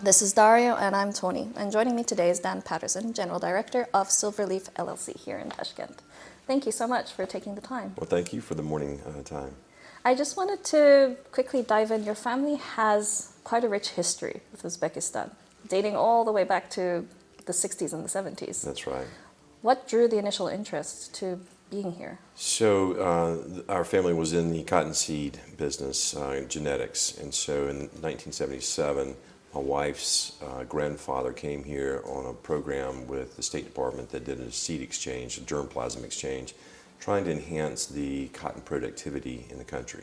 This is Dario, and I'm Tony. And joining me today is Dan Patterson, General Director of Silverleafe LLC here in Tashkent. Thank you so much for taking the time. Well, thank you for the morning time. I just wanted to quickly dive in. Your family has quite a rich history with Uzbekistan, dating all the way back to the 60s and the 70s. That's right. What drew the initial interest to being here? So our family was in the cottonseed business, genetics, and so in 1977, my wife's grandfather came here on a program with the State Department that did a seed exchange, a germplasm exchange, trying to enhance the cotton productivity in the country.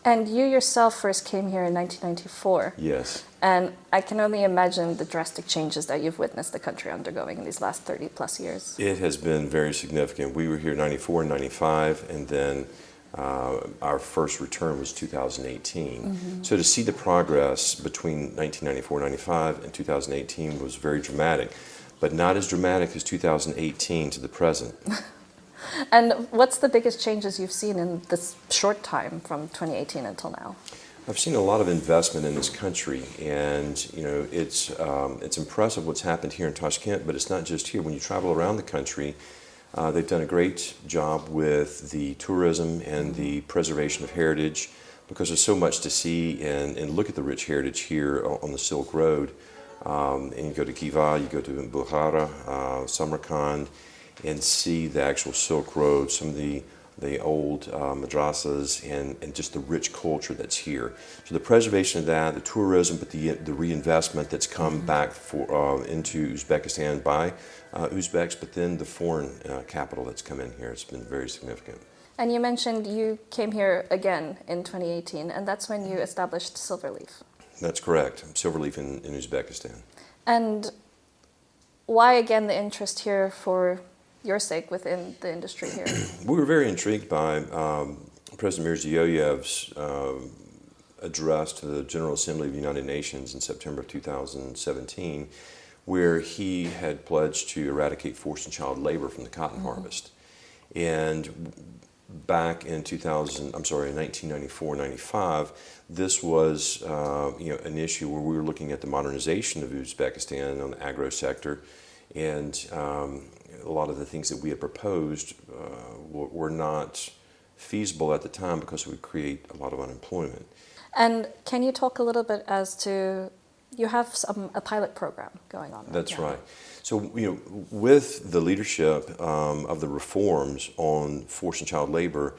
And you yourself first came here in 1994. Yes. And I can only imagine the drastic changes that you've witnessed the country undergoing in these last 30 plus years. It has been very significant. We were here in 94 and 95, and then our first return was 2018. Mm-hmm. So to see the progress between 1994 and 95 and 2018 was very dramatic, but not as dramatic as 2018 to the present. And what's the biggest changes you've seen in this short time from 2018 until now? I've seen a lot of investment in this country, and it's impressive what's happened here in Tashkent, but it's not just here. When you travel around the country, they've done a great job with the tourism and the preservation of heritage, because there's so much to see and look at the rich heritage here on the Silk Road. And you go to Khiva, you go to Bukhara, Samarkand, and see the actual Silk Road, some of the old madrasas, and just the rich culture that's here. So the preservation of that, the tourism, but the reinvestment that's come back into Uzbekistan by Uzbeks, but then the foreign capital that's come in here, it's been very significant. And you mentioned you came here again in 2018, and that's when you established Silverleafe. That's correct, Silverleafe in Uzbekistan. And why again the interest here for your sake within the industry here? We were very intrigued by President Mirziyoyev's address to the General Assembly of the United Nations in September of 2017, where he had pledged to eradicate forced and child labor from the cotton harvest. And back in 1994-95, this was an issue where we were looking at the modernization of Uzbekistan on the agro sector, and a lot of the things that we had proposed were not feasible at the time because it would create a lot of unemployment. And can you talk a little bit as to, you have a pilot program going on? That's right. So, with the leadership of the reforms on forced and child labor,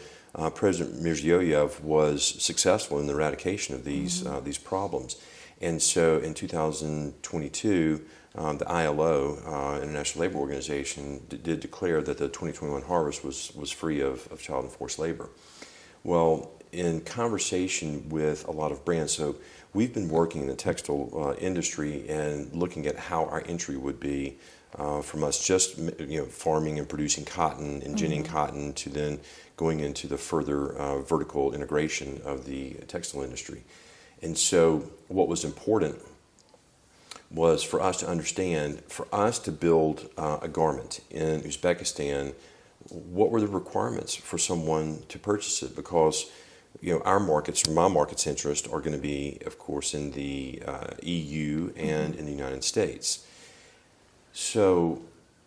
President Mirziyoyev was successful in the eradication of these problems. And so in 2022, the ILO, International Labor Organization, did declare that the 2021 harvest was free of child and forced labor. Well, in conversation with a lot of brands, so we've been working in the textile industry and looking at how our entry would be from us just farming and producing cotton and ginning cotton to then going into the further vertical integration of the textile industry. And so what was important was for us to understand, for us to build a garment in Uzbekistan, what were the requirements for someone to purchase it? Because our markets, my market's interest, are going to be, of course, in the EU and in the United States. So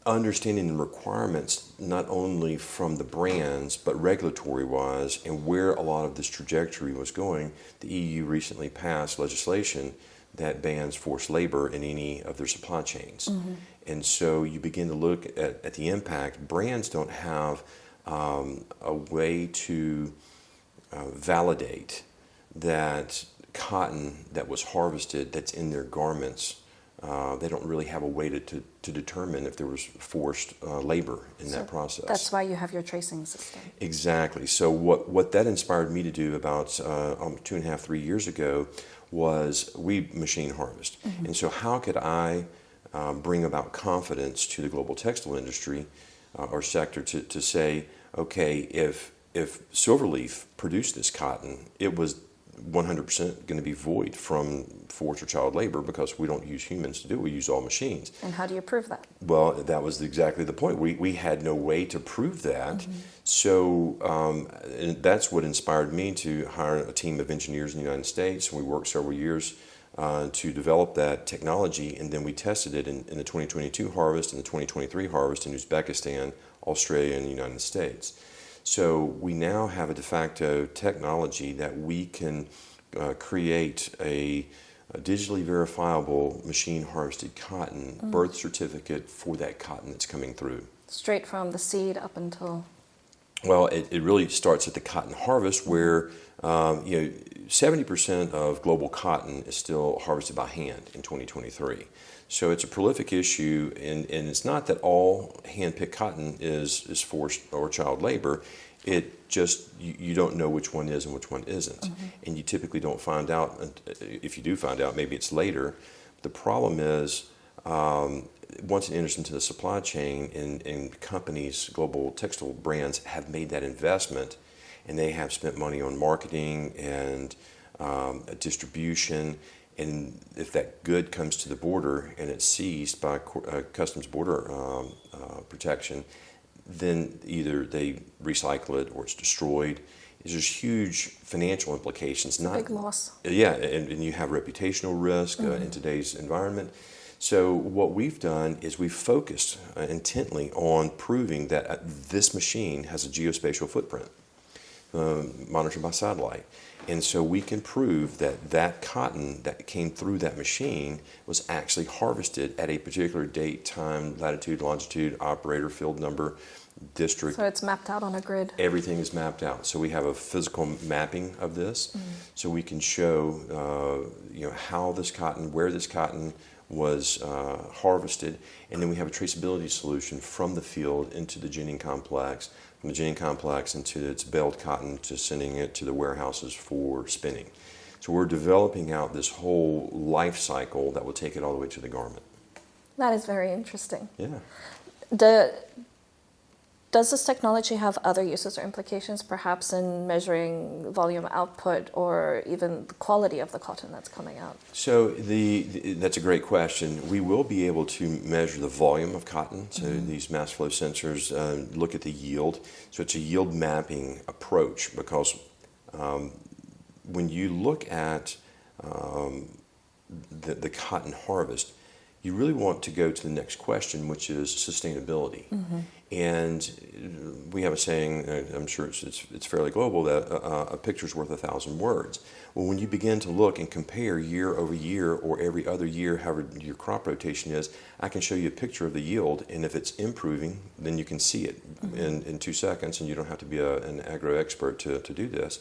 understanding the requirements, not only from the brands, but regulatory-wise, and where a lot of this trajectory was going, the EU recently passed legislation that bans forced labor in any of their supply chains. And so you begin to look at the impact. Brands don't have a way to validate that cotton that was harvested that's in their garments. They don't really have a way to determine if there was forced labor in that process. That's why you have your tracing system. Exactly. So what that inspired me to do about 2.5, 3 years ago was we machine harvest. And so how could I bring about confidence to the global textile industry or sector to say, okay, if Silverleaf produced this cotton, it was 100% going to be void from forced or child labor because we don't use humans to do it, we use all machines. And how do you prove that? Well, that was exactly the point. We had no way to prove that. So and that's what inspired me to hire a team of engineers in the United States. And we worked several years to develop that technology, and then we tested it in the 2022 harvest and the 2023 harvest in Uzbekistan, Australia, and the United States. So we now have a de facto technology that we can create a digitally verifiable machine harvested cotton birth certificate for that cotton that's coming through. Straight from the seed up until... Well, it really starts at the cotton harvest where 70% of global cotton is still harvested by hand in 2023. So it's a prolific issue, and it's not that all hand-picked cotton is forced or child labor. It just, you don't know which one is and which one isn't. And you typically don't find out, if you do find out, maybe it's later. The problem is, once it enters into the supply chain and companies, global textile brands have made that investment, and they have spent money on marketing and distribution, and if that good comes to the border and it's seized by Customs Border Protection, then either they recycle it or it's destroyed. There's huge financial implications. Big loss. Yeah, and you have reputational risk in today's environment. So what we've done is we've focused intently on proving that this machine has a geospatial footprint, monitored by satellite. And so we can prove that that cotton that came through that machine was actually harvested at a particular date, time, latitude, longitude, operator, field number, district. So it's mapped out on a grid. Everything is mapped out. So we have a physical mapping of this, so we can show how this cotton, where this cotton was harvested, and then we have a traceability solution from the field into the ginning complex, from the ginning complex into its baled cotton to sending it to the warehouses for spinning. So we're developing out this whole life cycle that will take it all the way to the garment. That is very interesting. Yeah. Does this technology have other uses or implications, perhaps in measuring volume output or even the quality of the cotton that's coming out? So that's a great question. We will be able to measure the volume of cotton. So these mass flow sensors look at the yield. So it's a yield mapping approach, because when you look at the cotton harvest, you really want to go to the next question, which is sustainability. And we have a saying, I'm sure it's fairly global, that a picture's worth 1,000 words. Well, when you begin to look and compare year over year or every other year, however your crop rotation is, I can show you a picture of the yield, and if it's improving, then you can see it in 2 seconds, and you don't have to be an agro expert to do this.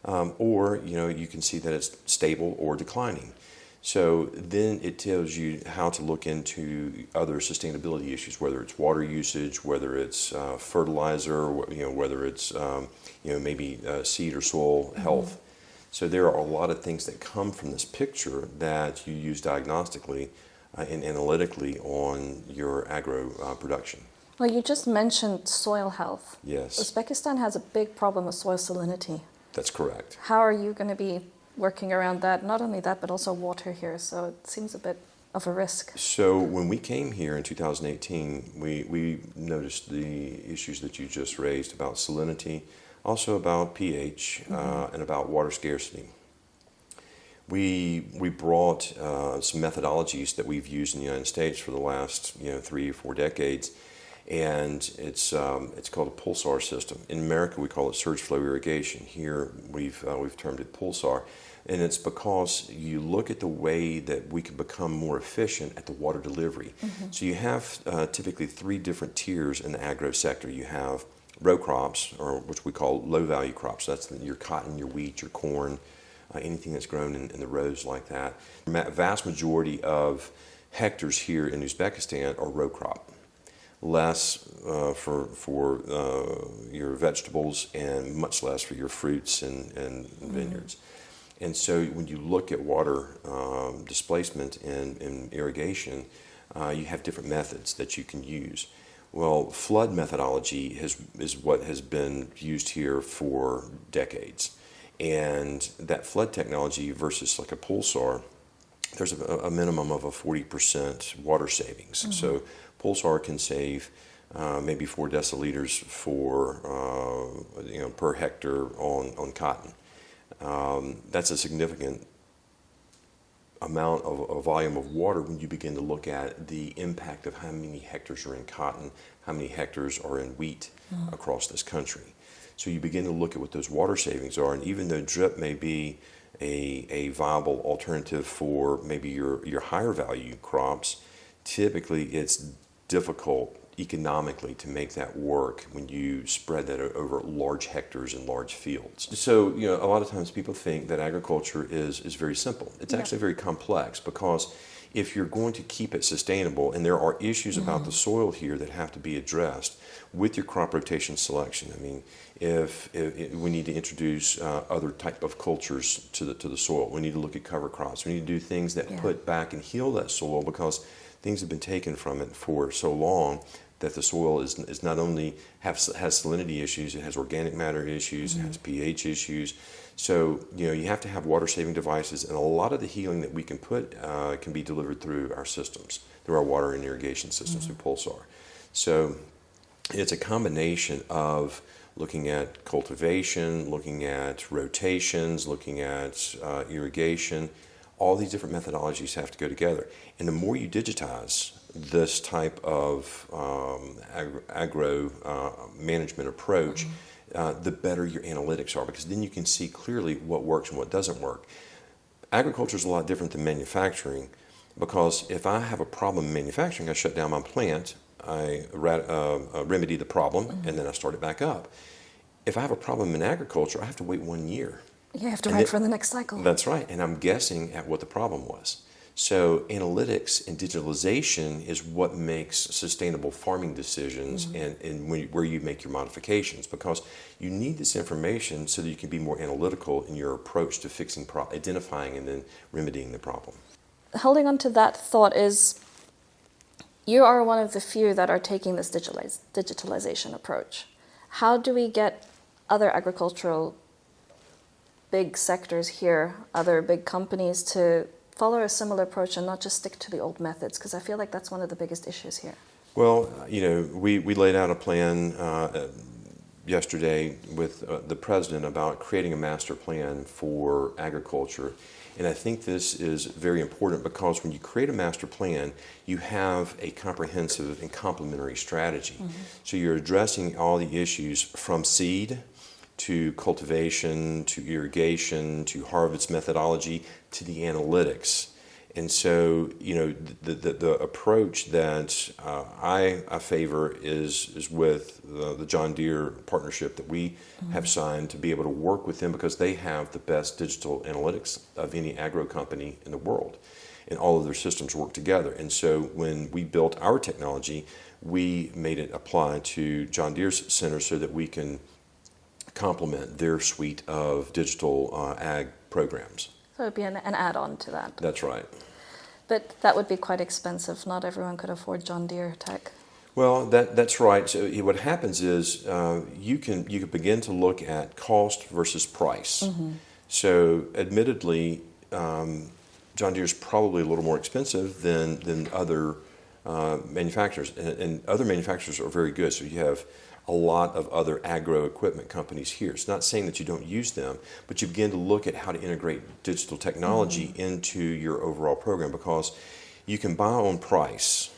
Or you can see that it's stable or declining. So then it tells you how to look into other sustainability issues, whether it's water usage, whether it's fertilizer, whether it's maybe seed or soil health. So there are a lot of things that come from this picture that you use diagnostically and analytically on your agro production. Well, you just mentioned soil health. Yes. Uzbekistan has a big problem with soil salinity. That's correct. How are you going to be working around that? Not only that, but also water here, so it seems a bit of a risk. So when we came here in 2018, we noticed the issues that you just raised about salinity, also about pH, and about water scarcity. We brought some methodologies that we've used in the United States for the last 3 or 4 decades, and it's called a pulsar system. In America, we call it surge flow irrigation. Here, we've termed it pulsar, and it's because you look at the way that we can become more efficient at the water delivery. So you have typically 3 different tiers in the agro sector. You have row crops, or which we call low-value crops. That's your cotton, your wheat, your corn, anything that's grown in the rows like that. The vast majority of hectares here in Uzbekistan are row crop. Less for your vegetables and much less for your fruits and vineyards. And so when you look at water displacement and irrigation, you have different methods that you can use. Well, flood methodology is what has been used here for decades. And that flood technology versus like a pulsar, there's a minimum of a 40% water savings. So pulsar can save maybe 4 deciliters for per hectare on cotton. That's a significant amount of a volume of water when you begin to look at the impact of how many hectares are in cotton, how many hectares are in wheat across this country. So you begin to look at what those water savings are, and even though drip may be a viable alternative for maybe your higher value crops, typically it's difficult economically to make that work when you spread that over large hectares and large fields. So, a lot of times people think that agriculture is very simple. It's actually very complex, because if you're going to keep it sustainable, and there are issues about the soil here that have to be addressed with your crop rotation selection. I mean, if we need to introduce other type of cultures to the soil, we need to look at cover crops. We need to do things that put back and heal that soil, because things have been taken from it for so long that the soil is not only has salinity issues, it has organic matter issues, it has pH issues. So, you have to have water saving devices, and a lot of the healing that we can put can be delivered through our systems, through our water and irrigation systems, through Pulsar. So it's a combination of looking at cultivation, looking at rotations, looking at irrigation. All these different methodologies have to go together. And the more you digitize this type of agro management approach, the better your analytics are, because then you can see clearly what works and what doesn't work. Agriculture is a lot different than manufacturing, because if I have a problem in manufacturing, I shut down my plant, I remedy the problem, and then I start it back up. If I have a problem in agriculture, I have to wait 1 year. You have to wait for the next cycle. That's right, and I'm guessing at what the problem was. So analytics and digitalization is what makes sustainable farming decisions and where you make your modifications, because you need this information so that you can be more analytical in your approach to fixing, identifying and then remedying the problem. Holding on to that thought is, you are one of the few that are taking this digitalization approach. How do we get other agricultural big sectors here, other big companies, to follow a similar approach and not just stick to the old methods? Because I feel like that's one of the biggest issues here. Well, we laid out a plan yesterday with the president about creating a master plan for agriculture. And I think this is very important, because when you create a master plan, you have a comprehensive and complementary strategy. So you're addressing all the issues from seed to cultivation, to irrigation, to harvest methodology, to the analytics. And so, the approach that I favor is with the John Deere partnership that we have signed, to be able to work with them, because they have the best digital analytics of any agro company in the world, and all of their systems work together. And so when we built our technology, we made it apply to John Deere's center so that we can complement their suite of digital ag programs. So it would be an add-on to that. That's right. But that would be quite expensive. Not everyone could afford John Deere tech. Well, that's right. So what happens is you can begin to look at cost versus price. So admittedly, John Deere is probably a little more expensive than other manufacturers, and other manufacturers are very good. So you have a lot of other agro equipment companies here. It's not saying that you don't use them, but you begin to look at how to integrate digital technology into your overall program, because you can buy on price,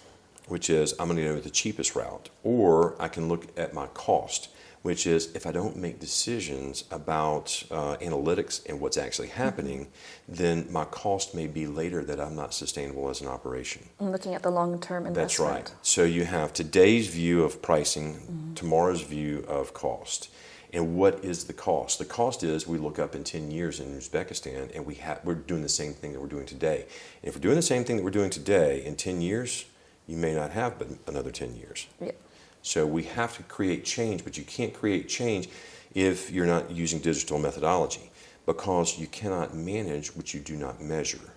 which is I'm going to go with the cheapest route, or I can look at my cost, which is if I don't make decisions about analytics and what's actually happening, then my cost may be later that I'm not sustainable as an operation. I'm looking at the long-term investment. That's right. So you have today's view of pricing, tomorrow's view of cost. And what is the cost? The cost is we look up in 10 years in Uzbekistan, and we're doing the same thing that we're doing today. And if we're doing the same thing that we're doing today, in 10 years, you may not have but another 10 years. Yeah. So we have to create change, but you can't create change if you're not using digital methodology, because you cannot manage what you do not measure.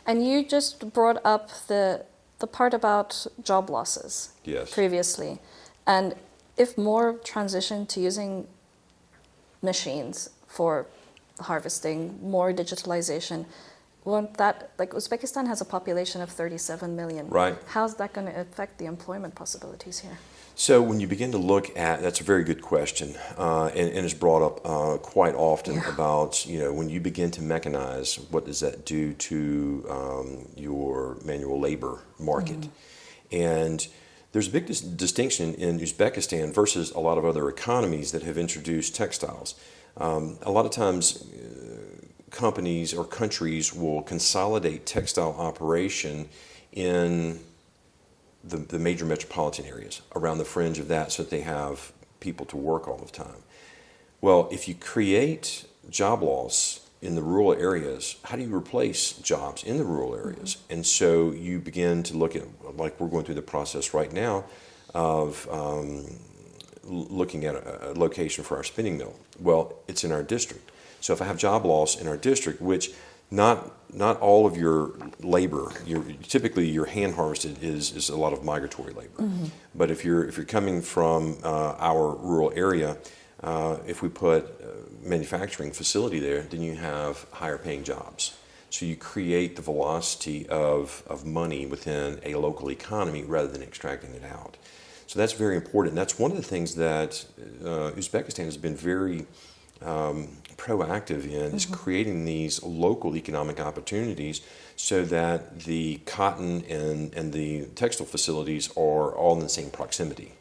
And you just brought up the part about job losses previously. And if more transition to using machines for harvesting, more digitalization, won't that, like Uzbekistan has a population of 37 million. Right. How's that going to affect the employment possibilities here? So when you begin to look at, that's a very good question, and it's brought up quite often about, when you begin to mechanize, what does that do to your manual labor market? And there's a big distinction in Uzbekistan versus a lot of other economies that have introduced textiles. A lot of times companies or countries will consolidate textile operation in the major metropolitan areas around the fringe of that so that they have people to work all the time. Well, if you create job loss in the rural areas, how do you replace jobs in the rural areas? And so you begin to look at, like we're going through the process right now of looking at a location for our spinning mill. Well, it's in our district. So if I have job loss in our district, which not all of your labor, typically your hand harvested is a lot of migratory labor. But if you're coming from our rural area, if we put a manufacturing facility there, then you have higher paying jobs. So you create the velocity of money within a local economy rather than extracting it out. So that's very important. That's one of the things that Uzbekistan has been very proactive in, is creating these local economic opportunities so that the cotton and the textile facilities are all in the same proximity,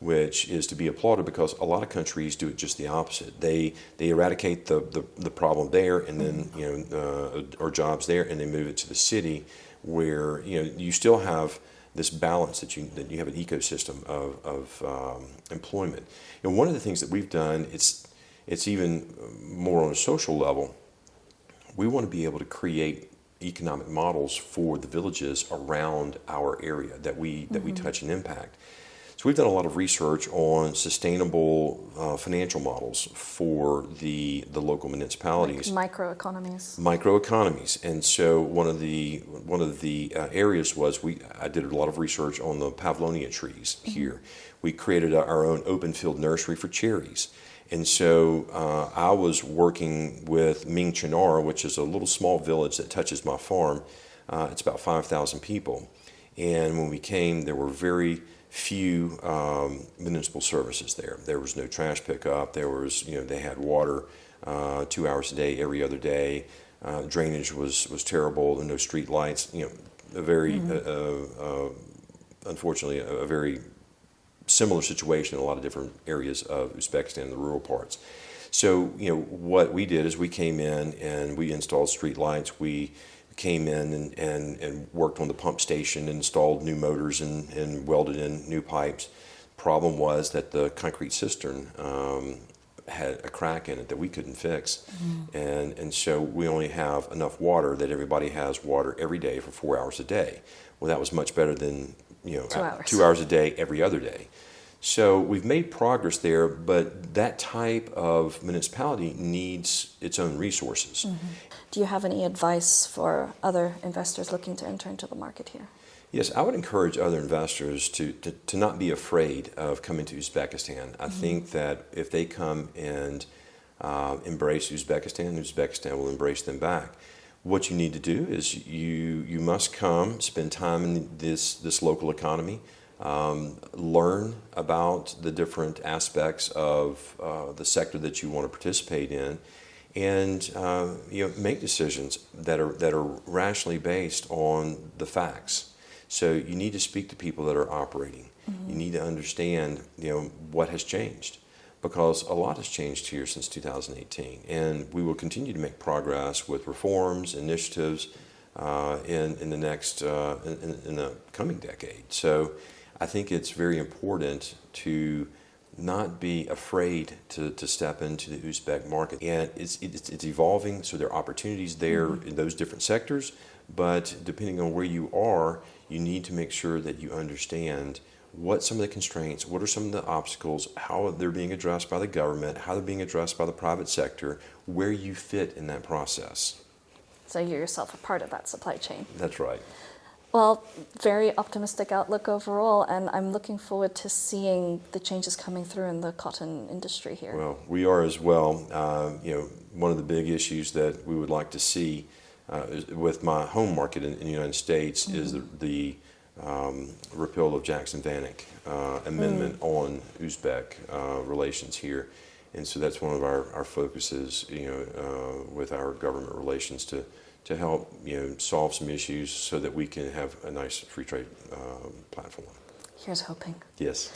which is to be applauded because a lot of countries do it just the opposite. They eradicate the problem there, and then or jobs there, and they move it to the city where you still have this balance that you have an ecosystem of employment. And one of the things that we've done, it's even more on a social level. We want to be able to create economic models for the villages around our area that we touch and impact. So we've done a lot of research on sustainable financial models for the local municipalities. Like microeconomies. Microeconomies, and so one of the areas was I did a lot of research on the pavlonia trees here. We created our own open field nursery for cherries. And so I was working with Ming Chinar, which is a little small village that touches my farm. It's about 5,000 people. And when we came, there were very few municipal services there. There was no trash pickup. There was, they had water 2 hours a day, every other day. Drainage was terrible, and no street lights. A very, unfortunately, a very similar situation in a lot of different areas of Uzbekistan, the rural parts. So, what we did is we came in and we installed street lights. We came in and worked on the pump station, installed new motors and welded in new pipes. Problem was that the concrete cistern had a crack in it that we couldn't fix. And so we only have enough water that everybody has water every day for 4 hours a day. Well, that was much better than 2 hours a day every other day. So we've made progress there, but that type of municipality needs its own resources. Do you have any advice for other investors looking to enter into the market here? Yes, I would encourage other investors to not be afraid of coming to Uzbekistan. I think that if they come and embrace Uzbekistan, Uzbekistan will embrace them back. What you need to do is you must come, spend time in this local economy, learn about the different aspects of the sector that you want to participate in, and make decisions that are rationally based on the facts. So you need to speak to people that are operating. You need to understand what has changed, because a lot has changed here since 2018, and we will continue to make progress with reforms, initiatives in the coming decade. So I think it's very important to not be afraid to step into the Uzbek market, and it's evolving. So there are opportunities there in those different sectors, but depending on where you are, you need to make sure that you understand what some of the constraints, what are some of the obstacles, how they're being addressed by the government, how they're being addressed by the private sector, where you fit in that process. So you're yourself a part of that supply chain. That's right. Well, very optimistic outlook overall, and I'm looking forward to seeing the changes coming through in the cotton industry here. Well, we are as well. One of the big issues that we would like to see with my home market in the United States is the repeal of Jackson-Vanik amendment on Uzbek relations here. And so that's one of our focuses, with our government relations to help, solve some issues so that we can have a nice free trade platform. Here's hoping. Yes.